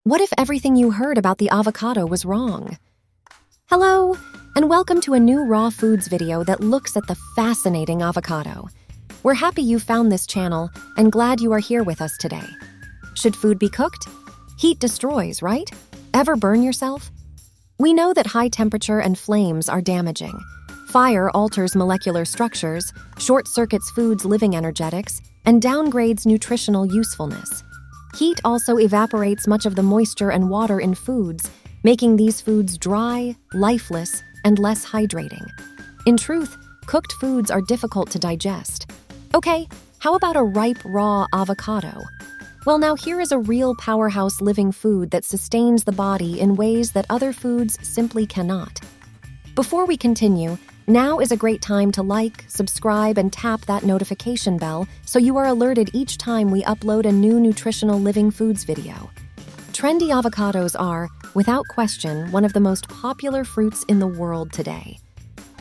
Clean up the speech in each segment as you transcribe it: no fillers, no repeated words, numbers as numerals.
What if everything you heard about the avocado was wrong? Hello, and welcome to a new raw foods video that looks at the fascinating avocado. We're happy you found this channel and glad you are here with us today. Should food be cooked? Heat destroys, right? Ever burn yourself? We know that high temperature and flames are damaging. Fire alters molecular structures, short-circuits foods' living energetics, and downgrades nutritional usefulness. Heat also evaporates much of the moisture and water in foods, making these foods dry, lifeless, and less hydrating. In truth, cooked foods are difficult to digest. Okay, how about a ripe, raw avocado? Well, now here is a real powerhouse living food that sustains the body in ways that other foods simply cannot. Before we continue, now is a great time to like, subscribe, and tap that notification bell so you are alerted each time we upload a new nutritional living foods video. Trendy avocados are, without question, one of the most popular fruits in the world today.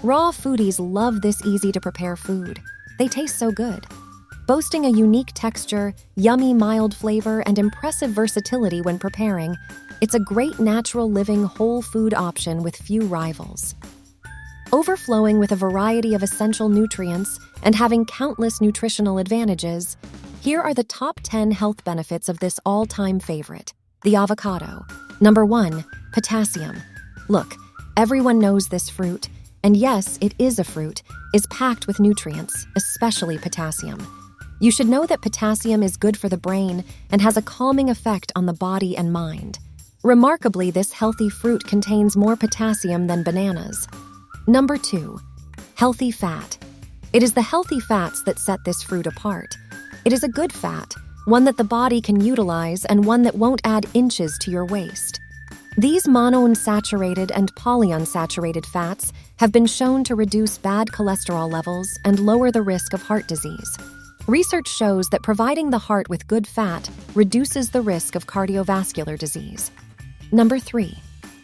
Raw foodies love this easy-to-prepare food. They taste so good. Boasting a unique texture, yummy mild flavor, and impressive versatility when preparing, it's a great natural living whole food option with few rivals. Overflowing with a variety of essential nutrients and having countless nutritional advantages, here are the top 10 health benefits of this all-time favorite, the avocado. Number 1, potassium. Look, everyone knows this fruit, and yes, it is a fruit, is packed with nutrients, especially potassium. You should know that potassium is good for the brain and has a calming effect on the body and mind. Remarkably, this healthy fruit contains more potassium than bananas. Number 2, healthy fat. It is the healthy fats that set this fruit apart. It is a good fat, one that the body can utilize and one that won't add inches to your waist. These monounsaturated and polyunsaturated fats have been shown to reduce bad cholesterol levels and lower the risk of heart disease. Research shows that providing the heart with good fat reduces the risk of cardiovascular disease. Number 3,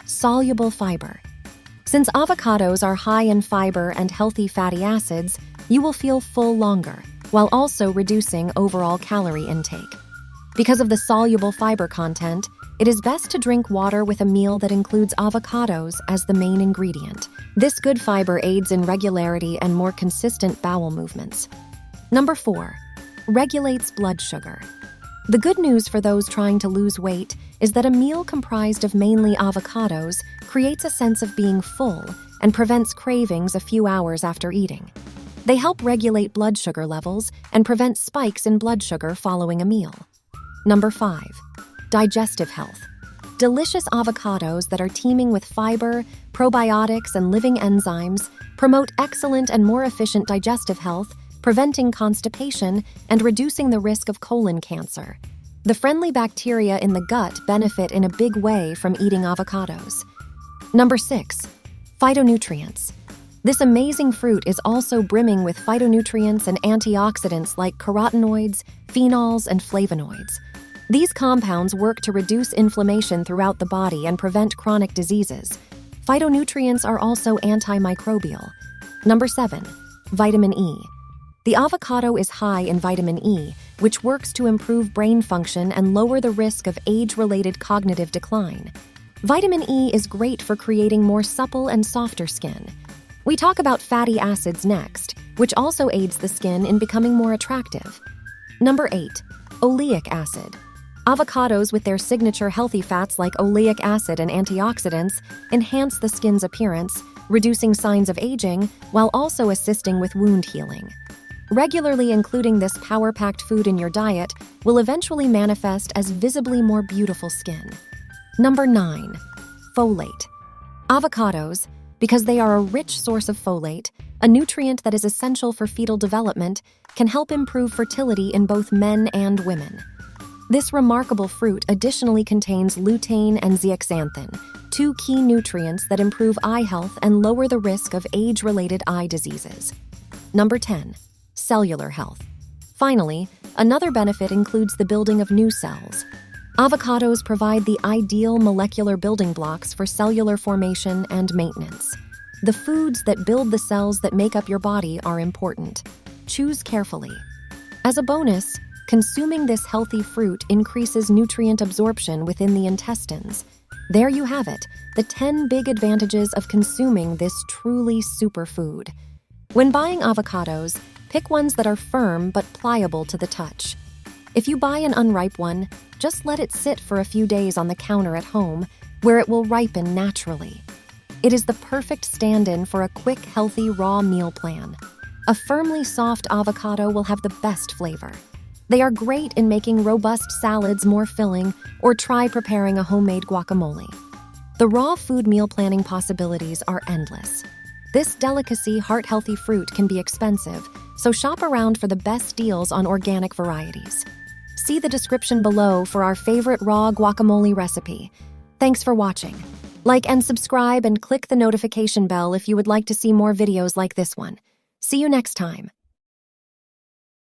soluble fiber. Since avocados are high in fiber and healthy fatty acids, you will feel full longer, while also reducing overall calorie intake. Because of the soluble fiber content, it is best to drink water with a meal that includes avocados as the main ingredient. This good fiber aids in regularity and more consistent bowel movements. Number 4, regulates blood sugar. The good news for those trying to lose weight is that a meal comprised of mainly avocados creates a sense of being full and prevents cravings a few hours after eating. They help regulate blood sugar levels and prevent spikes in blood sugar following a meal. Number 5, digestive health. Delicious avocados that are teeming with fiber, probiotics, and living enzymes promote excellent and more efficient digestive health, preventing constipation and reducing the risk of colon cancer. The friendly bacteria in the gut benefit in a big way from eating avocados. Number 6, phytonutrients. This amazing fruit is also brimming with phytonutrients and antioxidants like carotenoids, phenols, and flavonoids. These compounds work to reduce inflammation throughout the body and prevent chronic diseases. Phytonutrients are also antimicrobial. Number 7, vitamin E. The avocado is high in vitamin E, which works to improve brain function and lower the risk of age-related cognitive decline. Vitamin E is great for creating more supple and softer skin. We talk about fatty acids next, which also aids the skin in becoming more attractive. Number 8, oleic acid. Avocados with their signature healthy fats like oleic acid and antioxidants enhance the skin's appearance, reducing signs of aging while also assisting with wound healing. Regularly including this power-packed food in your diet will eventually manifest as visibly more beautiful skin. Number 9, folate. Avocados, because they are a rich source of folate, a nutrient that is essential for fetal development, can help improve fertility in both men and women. This remarkable fruit additionally contains lutein and zeaxanthin, two key nutrients that improve eye health and lower the risk of age-related eye diseases. Number 10, cellular health. Finally, another benefit includes the building of new cells. Avocados provide the ideal molecular building blocks for cellular formation and maintenance. The foods that build the cells that make up your body are important. Choose carefully. As a bonus, Consuming this healthy fruit increases nutrient absorption within the intestines. There you have it, the 10 big advantages of consuming this truly superfood. When buying avocados, pick ones that are firm but pliable to the touch. If you buy an unripe one, just let it sit for a few days on the counter at home, where it will ripen naturally. It is the perfect stand-in for a quick, healthy, raw meal plan. A firmly soft avocado will have the best flavor. They are great in making robust salads more filling, or try preparing a homemade guacamole. The raw food meal planning possibilities are endless. This delicacy, heart-healthy fruit can be expensive, so shop around for the best deals on organic varieties. See the description below for our favorite raw guacamole recipe. Thanks for watching. Like and subscribe and click the notification bell if you would like to see more videos like this one. See you next time.